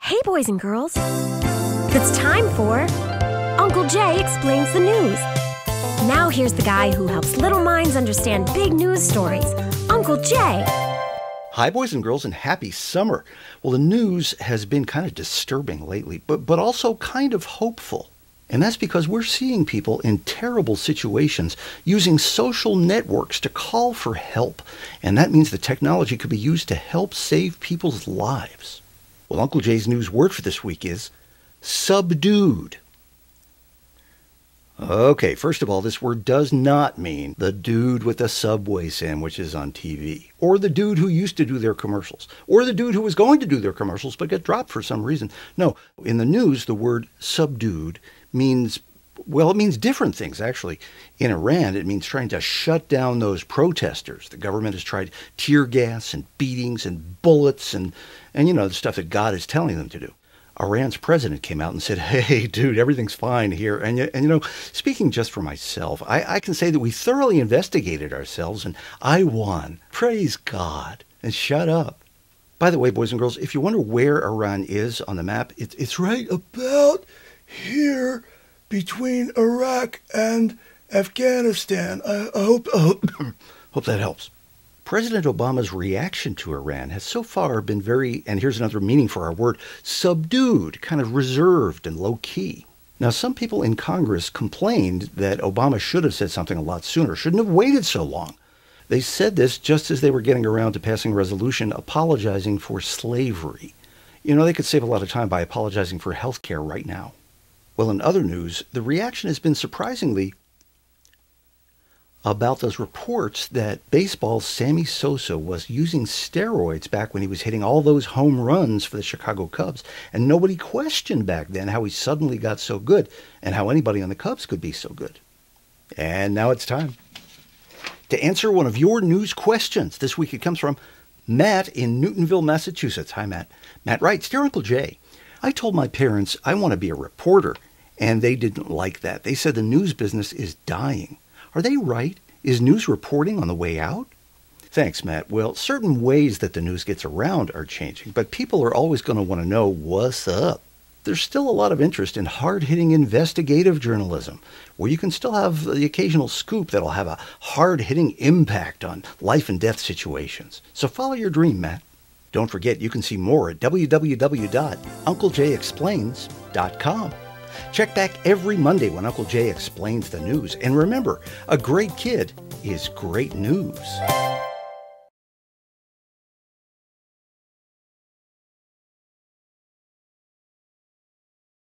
Hey, boys and girls. It's time for Uncle Jay Explains the News. Now here's the guy who helps little minds understand big news stories, Uncle Jay. Hi, boys and girls, and happy summer. Well, the news has been kind of disturbing lately, but also kind of hopeful. And that's because we're seeing people in terrible situations using social networks to call for help. And that means the technology could be used to help save people's lives. Well, Uncle Jay's news word for this week is subdued. Okay, first of all, this word does not mean the dude with the Subway sandwiches on TV, or the dude who used to do their commercials, or the dude who was going to do their commercials but got dropped for some reason. No, in the news, the word subdued means, well, it means different things, actually. In Iran, it means trying to shut down those protesters. The government has tried tear gas and beatings and bullets and the stuff that God is telling them to do. Iran's president came out and said, hey, dude, everything's fine here. And speaking just for myself, I can say that we thoroughly investigated ourselves and I won. Praise God. And shut up. By the way, boys and girls, if you wonder where Iran is on the map, it's right about here between Iraq and Afghanistan. I hope that helps. President Obama's reaction to Iran has so far been very, and here's another meaning for our word, subdued, kind of reserved and low-key. Now, some people in Congress complained that Obama should have said something a lot sooner, shouldn't have waited so long. They said this just as they were getting around to passing a resolution apologizing for slavery. They could save a lot of time by apologizing for health care right now. Well, in other news, the reaction has been surprisingly about those reports that baseball's Sammy Sosa was using steroids back when he was hitting all those home runs for the Chicago Cubs. And nobody questioned back then how he suddenly got so good and how anybody on the Cubs could be so good. And now it's time to answer one of your news questions. This week it comes from Matt in Newtonville, Massachusetts. Hi, Matt. Matt writes, Dear Uncle Jay, I told my parents I want to be a reporter, and they didn't like that. They said the news business is dying. Are they right? Is news reporting on the way out? Thanks, Matt. Well, certain ways that the news gets around are changing, but people are always going to want to know what's up. There's still a lot of interest in hard-hitting investigative journalism, where you can still have the occasional scoop that'll have a hard-hitting impact on life and death situations. So follow your dream, Matt. Don't forget, you can see more at www.UncleJayExplains.com. Check back every Monday when Uncle Jay explains the news. And remember, a great kid is great news.